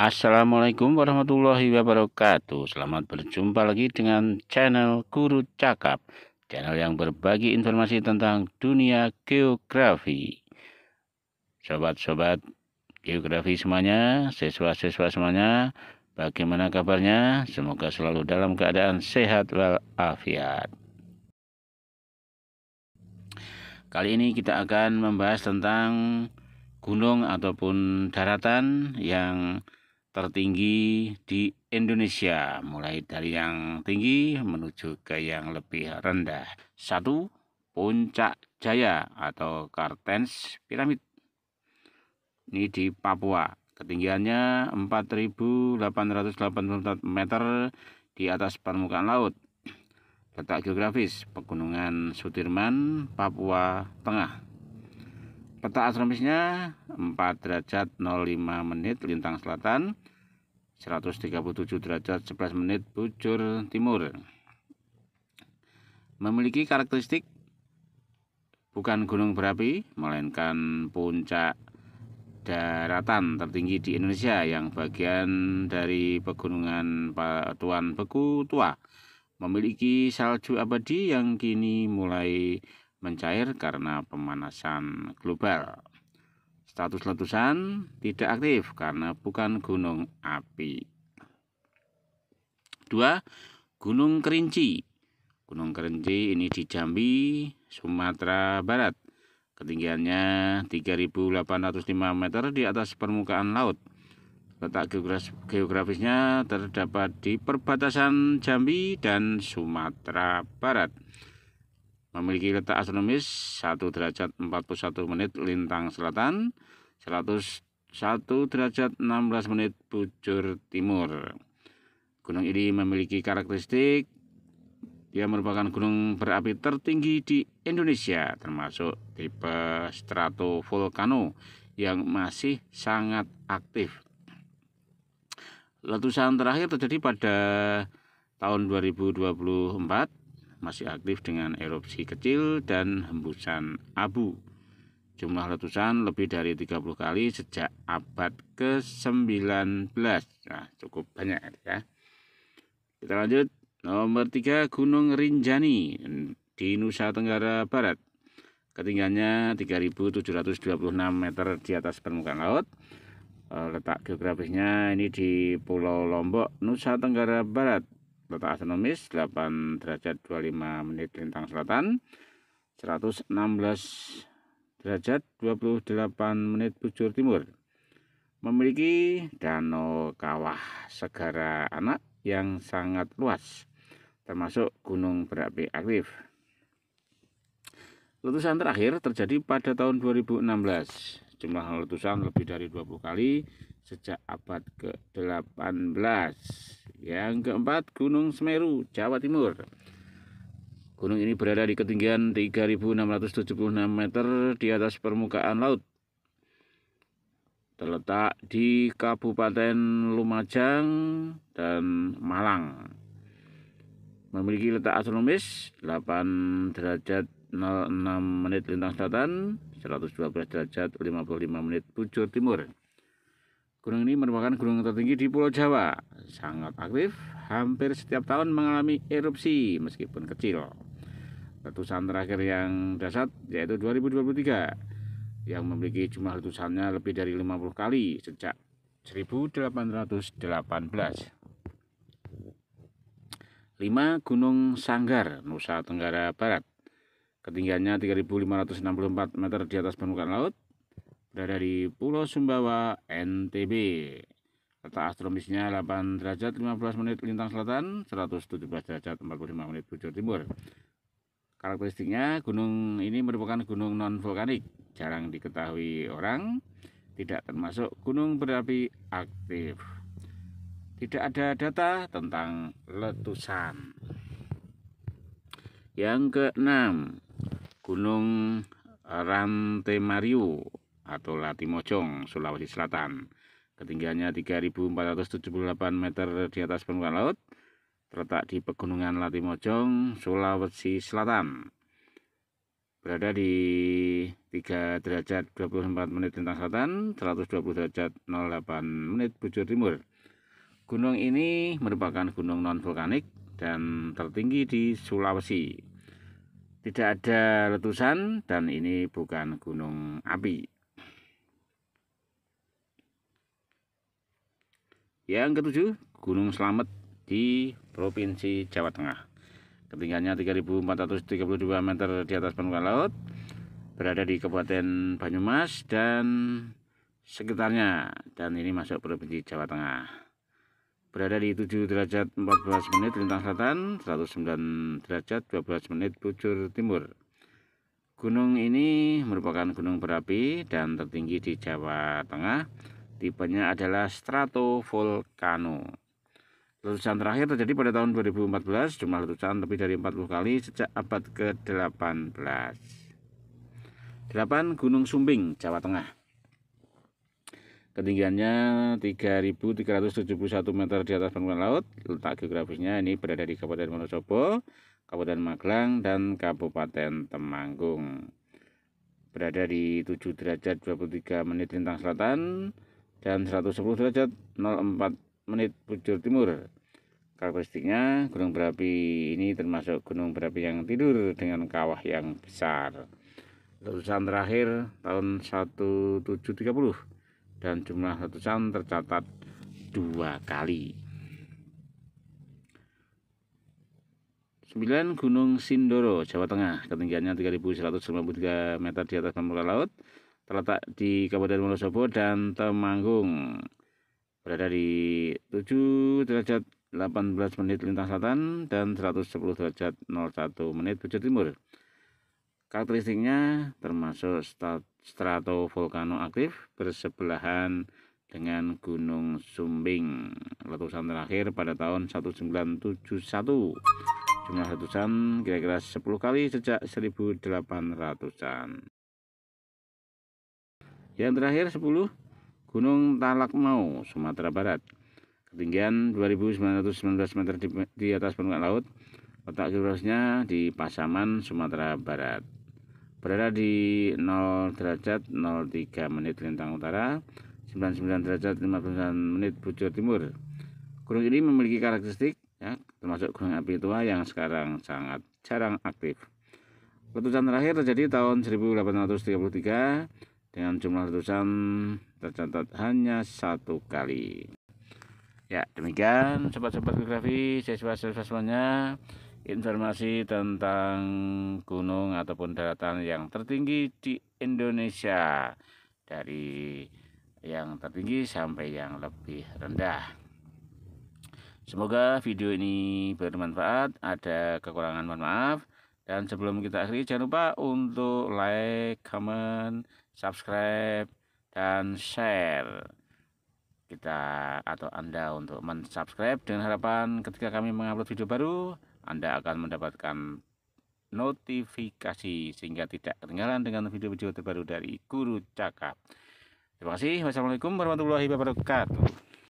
Assalamualaikum warahmatullahi wabarakatuh. Selamat berjumpa lagi dengan channel Guru Cakap, channel yang berbagi informasi tentang dunia geografi. Sobat-sobat geografi semuanya, siswa-siswa semuanya, bagaimana kabarnya? Semoga selalu dalam keadaan sehat walafiat. Kali ini kita akan membahas tentang gunung ataupun daratan yang tertinggi di Indonesia, mulai dari yang tinggi menuju ke yang lebih rendah. 1. Puncak Jaya atau Kartens Piramid. Ini di Papua. Ketinggiannya 4.884 meter di atas permukaan laut. Letak geografis Pegunungan Sudirman, Papua Tengah. Peta astronomisnya 4 derajat 05 menit lintang selatan, 137 derajat 11 menit bujur timur. Memiliki karakteristik bukan gunung berapi, melainkan puncak daratan tertinggi di Indonesia yang bagian dari pegunungan Batuan Beku Tua. Memiliki salju abadi yang kini mulai mencair karena pemanasan global. Status letusan tidak aktif karena bukan gunung api. 2. Gunung Kerinci. Gunung Kerinci ini di Jambi, Sumatera Barat. Ketinggiannya 3.805 meter di atas permukaan laut. Letak geografisnya terdapat di perbatasan Jambi dan Sumatera Barat. Memiliki letak astronomis 1 derajat 41 menit lintang selatan, 101 derajat 16 menit bujur timur. Gunung ini memiliki karakteristik dia merupakan gunung berapi tertinggi di Indonesia, termasuk tipe stratovolcano yang masih sangat aktif. Letusan terakhir terjadi pada tahun 2024, masih aktif dengan erupsi kecil dan hembusan abu. Jumlah letusan lebih dari 30 kali sejak abad ke-19. Nah, cukup banyak ya. Kita lanjut. Nomor 3, Gunung Rinjani di Nusa Tenggara Barat. Ketinggiannya 3.726 meter di atas permukaan laut. Letak geografisnya ini di Pulau Lombok, Nusa Tenggara Barat. Letak astronomis 8 derajat 25 menit lintang selatan, 116 derajat 28 menit bujur timur. Memiliki danau kawah segara anak yang sangat luas, termasuk gunung berapi aktif. Letusan terakhir terjadi pada tahun 2016. Jumlah letusan lebih dari 20 kali sejak abad ke-18. Yang keempat, Gunung Semeru, Jawa Timur. Gunung ini berada di ketinggian 3.676 meter di atas permukaan laut. Terletak di Kabupaten Lumajang dan Malang. Memiliki letak astronomis 8 derajat 06 menit lintang selatan, 112 derajat 55 menit bujur timur. Gunung ini merupakan gunung tertinggi di Pulau Jawa, sangat aktif, hampir setiap tahun mengalami erupsi meskipun kecil. Letusan terakhir yang dahsyat yaitu 2023 yang memiliki jumlah letusannya lebih dari 50 kali sejak 1818. 5. Gunung Sanggar, Nusa Tenggara Barat. Ketinggiannya 3.564 meter di atas permukaan laut. Berada di Pulau Sumbawa, NTB. Letak astronomisnya 8 derajat 15 menit lintang selatan, 117 derajat 45 menit bujur timur. Karakteristiknya, gunung ini merupakan gunung non-vulkanik, jarang diketahui orang, tidak termasuk gunung berapi aktif. Tidak ada data tentang letusan. Yang keenam, Gunung Rantemario atau Latimojong, Sulawesi Selatan. Ketinggiannya 3.478 meter di atas permukaan laut. Terletak di Pegunungan Latimojong, Sulawesi Selatan. berada di 3 derajat 24 menit lintang selatan, 120 derajat 08 menit bujur timur. Gunung ini merupakan gunung non-vulkanik dan tertinggi di Sulawesi. Tidak ada letusan dan ini bukan gunung api. Yang ketujuh, Gunung Slamet di Provinsi Jawa Tengah. Ketinggiannya 3.432 meter di atas permukaan laut, berada di Kabupaten Banyumas dan sekitarnya, dan ini masuk Provinsi Jawa Tengah. Berada di 7 derajat 14 menit lintang selatan, 109 derajat 12 menit bujur timur. Gunung ini merupakan gunung berapi dan tertinggi di Jawa Tengah. Tipenya adalah stratovolcano. Letusan terakhir terjadi pada tahun 2014, jumlah letusan lebih dari 40 kali sejak abad ke-18. 8. Gunung Sumbing, Jawa Tengah. Ketinggiannya 3.371 meter di atas permukaan laut. Letak geografisnya ini berada di Kabupaten Wonosobo, Kabupaten Magelang, dan Kabupaten Temanggung. Berada di 7 derajat 23 menit lintang selatan dan 110 derajat 04 menit bujur timur. Karakteristiknya, gunung berapi ini termasuk gunung berapi yang tidur dengan kawah yang besar. Letusan terakhir tahun 1730 dan jumlah letusan tercatat 2 kali. 9. Gunung Sindoro, Jawa Tengah. Ketinggiannya 3.193 meter di atas permukaan laut. Terletak di Kabupaten Wonosobo dan Temanggung. Berada di 7 derajat 18 menit lintang selatan dan 110 derajat 01 menit bujur timur. Karakteristiknya termasuk stratovolcano aktif bersebelahan dengan Gunung Sumbing. Letusan terakhir pada tahun 1971. Jumlah letusan kira-kira 10 kali sejak 1800-an. Yang terakhir 10. Gunung Talakmau, Sumatera Barat. Ketinggian 2.919 meter di atas permukaan laut. Letak geografisnya di Pasaman, Sumatera Barat. Berada di 0 derajat 03 menit lintang utara, 99 derajat 59 menit bujur timur. Gunung ini memiliki karakteristik termasuk gunung api tua yang sekarang sangat jarang aktif. Letusan terakhir terjadi tahun 1833 dengan jumlah letusan tercatat hanya 1 kali. Ya, demikian sobat-sobat geografi, siswa-siswa semuanya, informasi tentang gunung ataupun daratan yang tertinggi di Indonesia, dari yang tertinggi sampai yang lebih rendah. Semoga video ini bermanfaat. Ada kekurangan mohon maaf. Dan sebelum kita akhiri, jangan lupa untuk like, comment, subscribe, dan share kita atau Anda untuk mensubscribe, dengan harapan ketika kami mengupload video baru Anda akan mendapatkan notifikasi sehingga tidak ketinggalan dengan video-video terbaru dari Guru Cakap. Terima kasih. Wassalamualaikum warahmatullahi wabarakatuh.